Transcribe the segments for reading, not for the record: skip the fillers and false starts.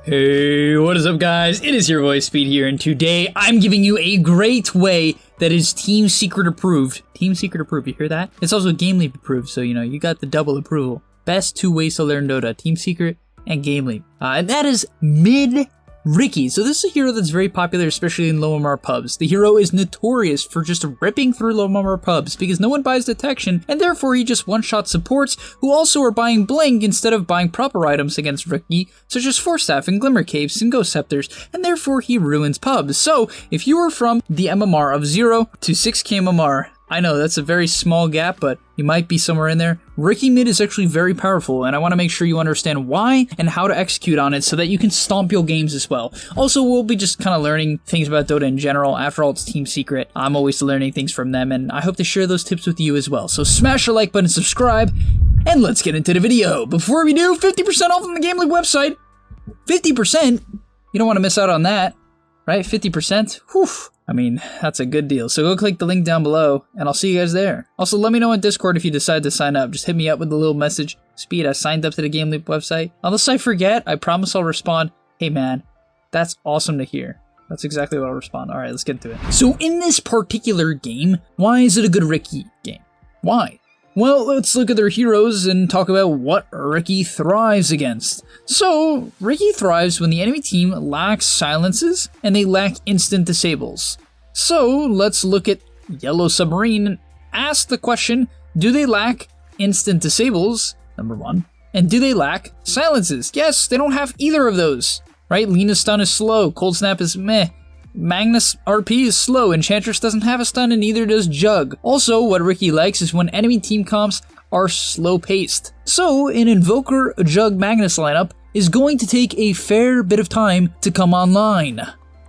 Hey, what is up guys? It is your boy Speed here, and today I'm giving you a great way that is Team Secret approved. Team Secret approved, you hear that? It's also gameleap approved, so you got the double approval. Best two ways to learn Dota, Team Secret and gameleap. And that is mid Riki. So this is a hero that's very popular, especially in low MR pubs. The hero is notorious for just ripping through low MR pubs because no one buys detection, and therefore he just one-shot supports who also are buying blink instead of buying proper items against Ricki, such as Force Staff and Glimmer Capes and Ghost Scepters, and therefore he ruins pubs. So if you are from the MMR of 0 to 6k MMR, I know that's a very small gap, but you might be somewhere in there. Riki mid is actually very powerful, and I want to make sure you understand why and how to execute on it so that you can stomp your games as well. Also, we'll be just kind of learning things about Dota in general. After all, it's Team Secret. I'm always learning things from them, and I hope to share those tips with you as well. So smash the like button, subscribe, and let's get into the video. Before we do, 50% off on the gameleap website. 50%? You don't want to miss out on that, right? 50%? Whew. I mean, that's a good deal. So go click the link down below, and I'll see you guys there. Also, let me know in Discord if you decide to sign up. Just hit me up with a little message. Speed, I signed up to the gameleap website. Unless I forget, I promise I'll respond. Hey man, that's awesome to hear. That's exactly what I'll respond. Alright, let's get into it. So in this particular game, why is it a good Riki game? Why? Well, let's look at their heroes and talk about what Riki thrives against. So, Riki thrives when the enemy team lacks silences and they lack instant disables. So, let's look at Yellow Submarine and ask the question, do they lack instant disables, number one, and do they lack silences? Yes, they don't have either of those, right? Lena's stun is slow, Cold Snap is meh. Magnus RP is slow, Enchantress doesn't have a stun and neither does Jug. Also, what Riki likes is when enemy team comps are slow paced. So, an Invoker Jug Magnus lineup is going to take a fair bit of time to come online.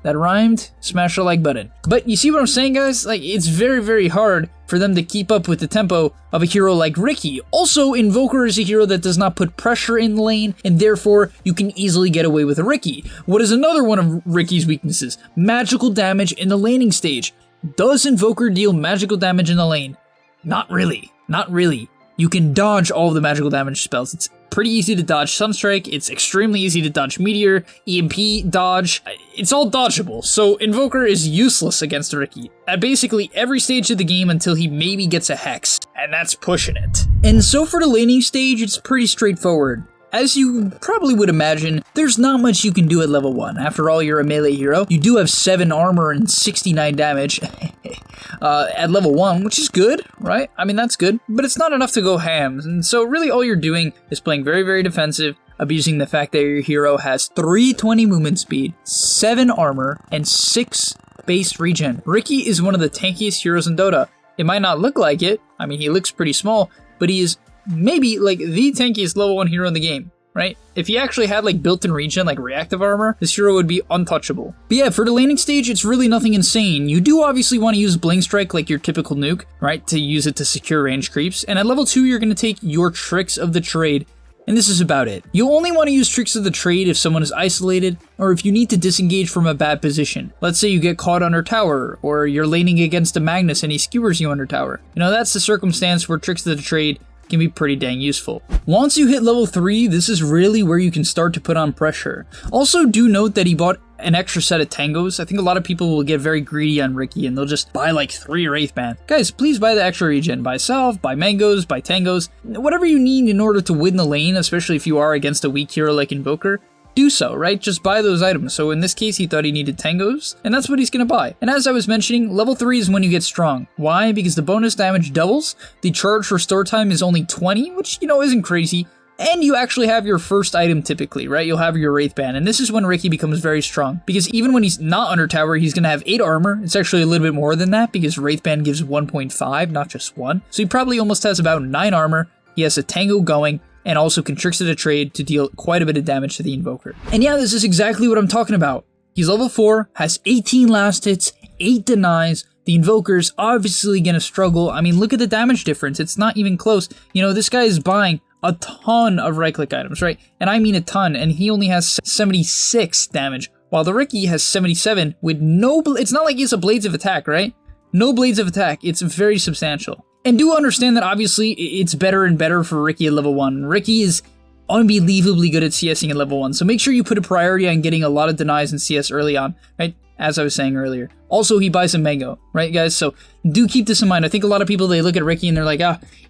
That rhymed? Smash the like button. But you see what I'm saying, guys? Like, it's very, very hard for them to keep up with the tempo of a hero like Riki. Also, Invoker is a hero that does not put pressure in the lane, and therefore you can easily get away with a Riki. What is another one of Ricki's weaknesses? Magical damage in the laning stage. Does Invoker deal magical damage in the lane? Not really. Not really. You can dodge all of the magical damage spells. It's pretty easy to dodge Sunstrike, it's extremely easy to dodge Meteor, EMP, dodge, it's all dodgeable, so Invoker is useless against Riki at basically every stage of the game until he maybe gets a Hex, and that's pushing it. And so for the laning stage, it's pretty straightforward. As you probably would imagine, there's not much you can do at level 1. After all, you're a melee hero. You do have 7 armor and 69 damage at level 1, which is good, right? I mean, that's good, but it's not enough to go ham. And so really all you're doing is playing very, very defensive, abusing the fact that your hero has 320 movement speed, 7 armor, and 6 base regen. Riki is one of the tankiest heroes in Dota. It might not look like it. I mean, he looks pretty small, but he is maybe like the tankiest level 1 hero in the game, right? If he actually had like built-in regen like reactive armor, this hero would be untouchable. But yeah, for the laning stage, it's really nothing insane. You do obviously want to use Blink Strike like your typical nuke, right? To use it to secure range creeps. And at level 2, you're going to take your Tricks of the Trade, and this is about it. You only want to use Tricks of the Trade if someone is isolated, or if you need to disengage from a bad position. Let's say you get caught under tower, or you're laning against a Magnus and he skewers you under tower. That's the circumstance where Tricks of the Trade can be pretty dang useful. Once you hit level 3, this is really where you can start to put on pressure. Also, do note that he bought an extra set of tangos. I think a lot of people will get very greedy on Riki and they'll just buy like 3 Wraithband. Guys, please buy the extra regen. Buy Salve, buy Mangoes, buy Tangos. Whatever you need in order to win the lane, especially if you are against a weak hero like Invoker, do so, right? Just buy those items. So in this case, he thought he needed Tangos, and that's what he's gonna buy. And as I was mentioning, level 3 is when you get strong. Why? Because the bonus damage doubles, the charge restore time is only 20, which, isn't crazy, and you actually have your first item typically, right? You'll have your Wraithband, and this is when Riki becomes very strong. Because even when he's not under tower, he's gonna have 8 armor. It's actually a little bit more than that, because Wraithband gives 1.5, not just 1. So he probably almost has about 9 armor, he has a Tango going, and also can Tricks of the Trade to deal quite a bit of damage to the Invoker. And yeah, this is exactly what I'm talking about. He's level 4, has 18 last hits, 8 denies. The Invoker's obviously gonna struggle. I mean, look at the damage difference. It's not even close. This guy is buying a ton of right-click items, right? And I mean a ton, and he only has 76 damage, while the Riki has 77 with no... It's not like he has a Blades of Attack, right? No Blades of Attack. It's very substantial. And do understand that obviously it's better and better for Riki at level 1. Riki is unbelievably good at CSing in level 1, so make sure you put a priority on getting a lot of denies in CS early on, right? As I was saying earlier. Also, he buys a mango, right, guys? So do keep this in mind. I think a lot of people, they look at Riki and they're like,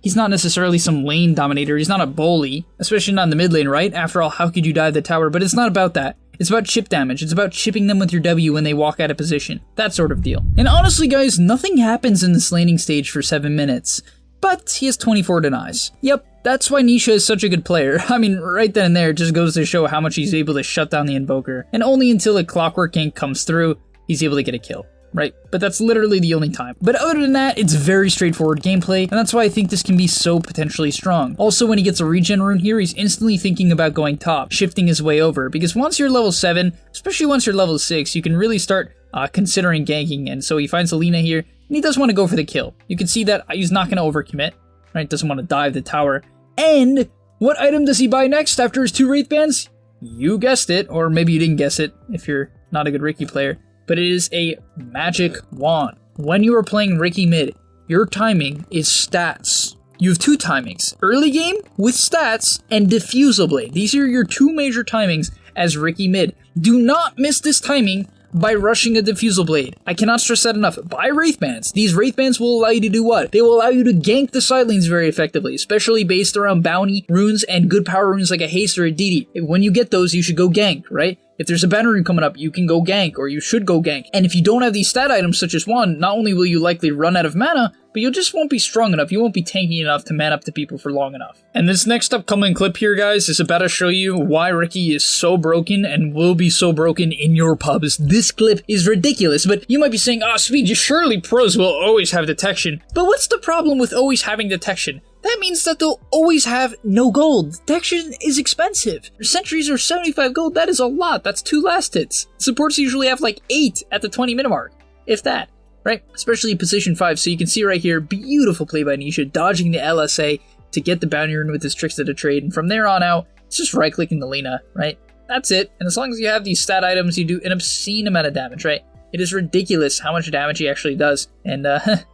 he's not necessarily some lane dominator. He's not a bully, especially not in the mid lane, right? After all, how could you dive the tower? But it's not about that. It's about chip damage. It's about chipping them with your W when they walk out of position. That sort of deal. And honestly, guys, nothing happens in this laning stage for 7 minutes. But he has 24 denies. Yep, that's why Nisha is such a good player. I mean, right then and there, it just goes to show how much he's able to shut down the Invoker. And only until a clockwork gank comes through, he's able to get a kill, right? But that's literally the only time. But other than that, it's very straightforward gameplay, and that's why I think this can be so potentially strong. Also, when he gets a regen rune here, he's instantly thinking about going top, shifting his way over, because once you're level 7, especially once you're level 6, you can really start considering ganking, and so he finds Alina here, and he does want to go for the kill. You can see that he's not going to overcommit, right? Doesn't want to dive the tower. And what item does he buy next after his 2 Wraith Bands? You guessed it, or maybe you didn't guess it if you're not a good Riki player, but it is a magic wand. When you are playing Riki mid, your timing is stats. You have 2 timings, early game with stats and Diffusal Blade. These are your 2 major timings as Riki mid. Do not miss this timing by rushing a Diffusal Blade. I cannot stress that enough. Buy Wraith Bands. These Wraith Bands will allow you to do what? They will allow you to gank the side lanes very effectively, especially based around bounty runes and good power runes like a haste or a DD. When you get those, you should go gank, right? If there's a banner rune coming up, you can go gank, or you should go gank. And if you don't have these stat items such as wand, not only will you likely run out of mana, but you just won't be strong enough, you won't be tanky enough to man up to people for long enough. And this next upcoming clip here, guys, is about to show you why Riki is so broken and will be so broken in your pubs. This clip is ridiculous, but you might be saying, Speed, surely pros will always have detection. But what's the problem with always having detection? That means that they'll always have no gold. Detection is expensive. Sentries are 75 gold, that is a lot. That's 2 last hits. Supports usually have like 8 at the 20 minute mark, if that, right? Especially position 5, so you can see right here, beautiful play by Nisha, dodging the LSA to get the bounty rune with his Trickster to trade, and from there on out, it's just right-clicking the Lina, right? That's it, and as long as you have these stat items, you do an obscene amount of damage, right? It is ridiculous how much damage he actually does, and the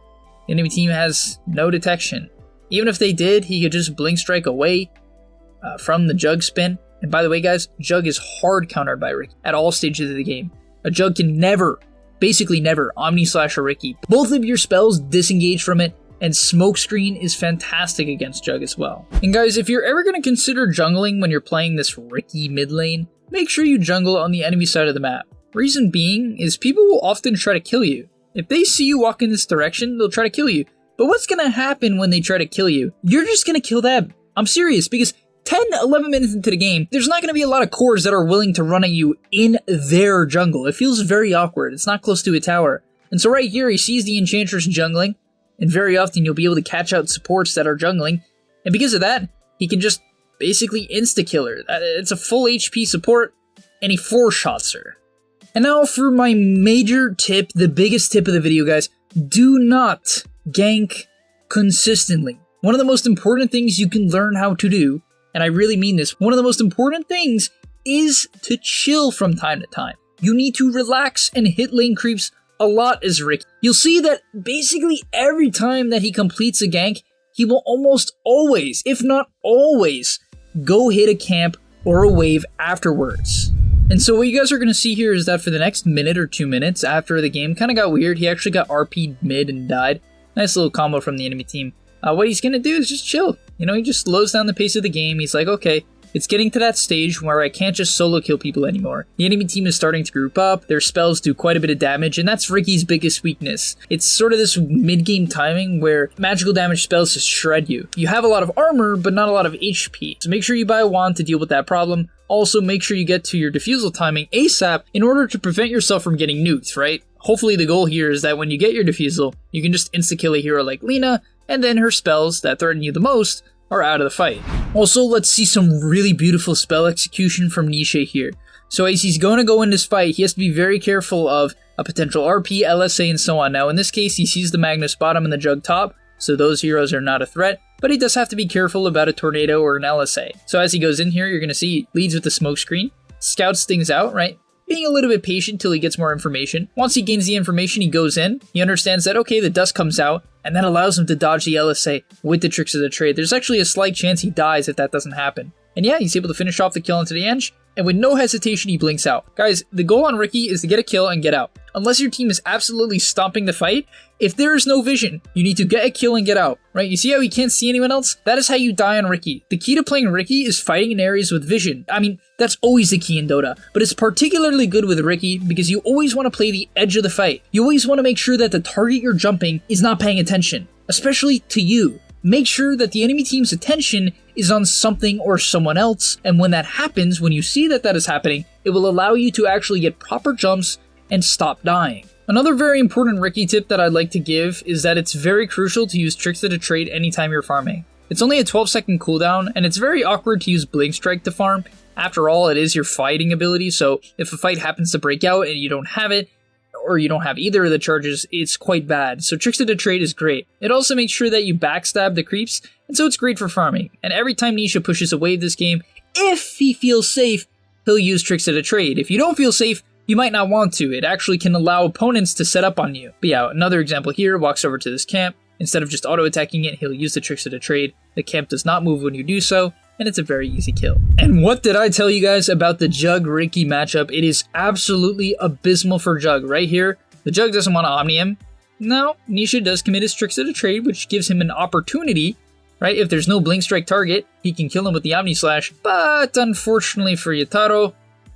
enemy team has no detection. Even if they did, he could just blink strike away from the Jug spin. And by the way, guys, Jug is hard countered by Riki at all stages of the game. A Jug can never, basically never, Omni-Slash a Riki. Both of your spells disengage from it, and Smokescreen is fantastic against Jug as well. And guys, if you're ever going to consider jungling when you're playing this Riki mid lane, make sure you jungle on the enemy side of the map. Reason being is people will often try to kill you. If they see you walk in this direction, they'll try to kill you. But what's going to happen when they try to kill you? You're just going to kill them. I'm serious, because 10, 11 minutes into the game, there's not going to be a lot of cores that are willing to run at you in their jungle. It feels very awkward. It's not close to a tower. And so right here, he sees the Enchantress jungling, and very often you'll be able to catch out supports that are jungling. And because of that, he can just basically insta-kill her. It's a full HP support, and he 4-shots her. And now for my major tip, the biggest tip of the video, guys. Do not gank consistently. One of the most important things you can learn how to do, and I really mean this, one of the most important things is to chill from time to time. You need to relax and hit lane creeps a lot as Riki. You'll see that basically every time that he completes a gank, he will almost always, if not always, go hit a camp or a wave afterwards. And so what you guys are going to see here is that for the next minute or 2 minutes after the game kind of got weird, he actually got RP'd mid and died. Nice little combo from the enemy team. What he's going to do is just chill. You know, he just slows down the pace of the game. He's like, okay, it's getting to that stage where I can't just solo kill people anymore. The enemy team is starting to group up, their spells do quite a bit of damage, and that's Riki's biggest weakness. It's sort of this mid-game timing where magical damage spells just shred you. You have a lot of armor, but not a lot of HP. So make sure you buy a wand to deal with that problem. Also, make sure you get to your Diffusal timing ASAP in order to prevent yourself from getting nuked, right? Hopefully the goal here is that when you get your Diffusal, you can just insta-kill a hero like Lina, and then her spells that threaten you the most are out of the fight. Also, let's see some really beautiful spell execution from Nisha here. So as he's going to go in this fight, he has to be very careful of a potential RP, LSA, and so on. Now in this case, he sees the Magnus bottom and the Jug top, so those heroes are not a threat, but he does have to be careful about a Tornado or an LSA. So as he goes in here, you're going to see he leads with the smoke screen, scouts things out, right? Being a little bit patient till he gets more information. Once he gains the information, he goes in. He understands that, okay, the dust comes out, and that allows him to dodge the LSA with the Tricks of the Trade. There's actually a slight chance he dies if that doesn't happen. And yeah, he's able to finish off the kill into the edge, and with no hesitation, he blinks out. Guys, the goal on Riki is to get a kill and get out. Unless your team is absolutely stomping the fight, if there is no vision, you need to get a kill and get out, right? You see how he can't see anyone else? That is how you die on Riki. The key to playing Riki is fighting in areas with vision. I mean, that's always the key in Dota, but it's particularly good with Riki because you always want to play the edge of the fight. You always want to make sure that the target you're jumping is not paying attention, especially to you. Make sure that the enemy team's attention is on something or someone else, and when that happens, when you see that that is happening, it will allow you to actually get proper jumps and stop dying. Another very important Riki tip that I'd like to give is that it's very crucial to use Trickster to trade anytime you're farming. It's only a 12-second cooldown, and it's very awkward to use Blink Strike to farm. After all, it is your fighting ability, so if a fight happens to break out and you don't have it, or you don't have either of the charges, it's quite bad. So Trickster to trade is great. It also makes sure that you backstab the creeps, and so it's great for farming. And every time Nisha pushes a wave this game, if he feels safe, he'll use Trickster to trade. If you don't feel safe, you might not want to. It actually can allow opponents to set up on you. But yeah, another example here, walks over to this camp. Instead of just auto-attacking it, he'll use the Trickster to trade. The camp does not move when you do so, and it's a very easy kill. And what did I tell you guys about the Jug Riki matchup? It is absolutely abysmal for Jug. Right here, the Jug doesn't want to Omni him. Now, Nisha does commit his Trickster to trade, which gives him an opportunity, right? If there's no Blink Strike target, he can kill him with the Omni Slash. But unfortunately for Yataro,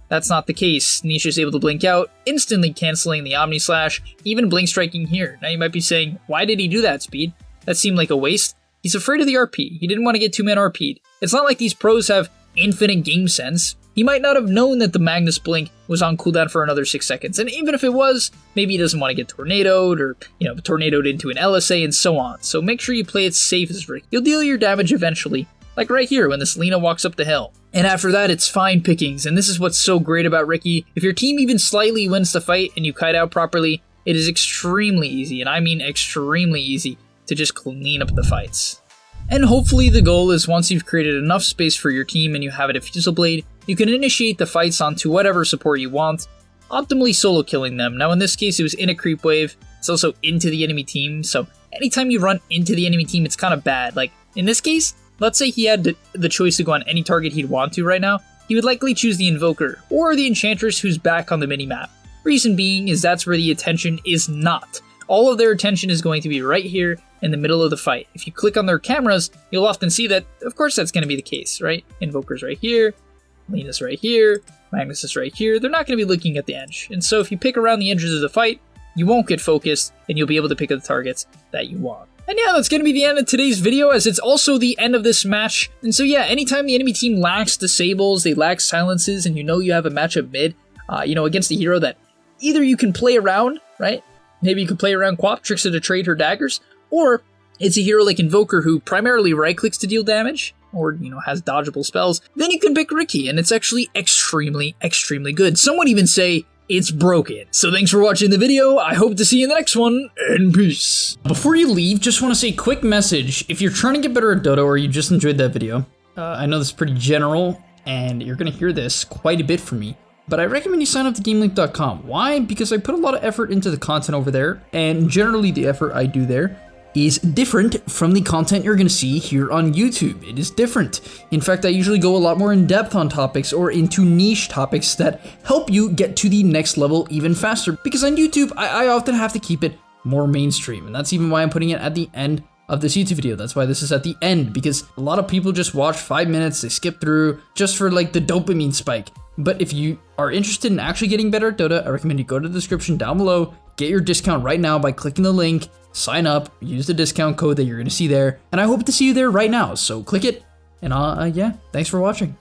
that's not the case. Nisha's able to blink out, instantly canceling the Omni Slash, even Blink Striking here. Now you might be saying, why did he do that, Speed? That seemed like a waste. He's afraid of the RP. He didn't want to get 2-man RP'd. It's not like these pros have infinite game sense. He might not have known that the Magnus Blink was on cooldown for another 6 seconds. And even if it was, maybe he doesn't want to get tornadoed or, tornadoed into an LSA and so on. So make sure you play it safe as Riki. You'll deal your damage eventually, like right here when this Lina walks up the hill. And after that, it's fine pickings, and this is what's so great about Riki. If your team even slightly wins the fight and you kite out properly, it is extremely easy, and I mean extremely easy, to just clean up the fights. And hopefully the goal is once you've created enough space for your team and you have a Diffusal Blade, you can initiate the fights onto whatever support you want, optimally solo killing them. Now in this case, it was in a creep wave, it's also into the enemy team, so anytime you run into the enemy team, it's kind of bad. Like, in this case, let's say he had the choice to go on any target he'd want to right now, he would likely choose the Invoker, or the Enchantress who's back on the minimap. Reason being is that's where the attention is not. All of their attention is going to be right here in the middle of the fight. If you click on their cameras, you'll often see that, of course that's going to be the case, right? Invoker's right here, Lina's right here, Magnus is right here. They're not going to be looking at the edge. And so if you pick around the edges of the fight, you won't get focused, and you'll be able to pick up the targets that you want. And yeah, that's going to be the end of today's video, as it's also the end of this match. And so yeah, anytime the enemy team lacks disables, they lack silences, and you have a matchup mid, against a hero that either you can play around, right? Maybe you can play around Quap, Trickster to trade her daggers, or it's a hero like Invoker who primarily right-clicks to deal damage, or, has dodgeable spells, then you can pick Riki, and it's actually extremely, extremely good. Some would even say it's broken. So thanks for watching the video. I hope to see you in the next one, and peace. Before you leave, just want to say a quick message. If you're trying to get better at Dota or you just enjoyed that video, I know this is pretty general, and you're going to hear this quite a bit from me, but I recommend you sign up to gameleap.com. Why? Because I put a lot of effort into the content over there, and generally the effort I do there is different from the content you're going to see here on YouTube. It is different. In fact, I usually go a lot more in depth on topics or into niche topics that help you get to the next level even faster. Because on YouTube, I often have to keep it more mainstream. And that's even why I'm putting it at the end of this YouTube video. That's why this is at the end, because a lot of people just watch 5 minutes, they skip through just for like the dopamine spike. But if you are interested in actually getting better at Dota, I recommend you go to the description down below, get your discount right now by clicking the link, sign up, use the discount code that you're going to see there, and I hope to see you there right now. So click it, and yeah, thanks for watching.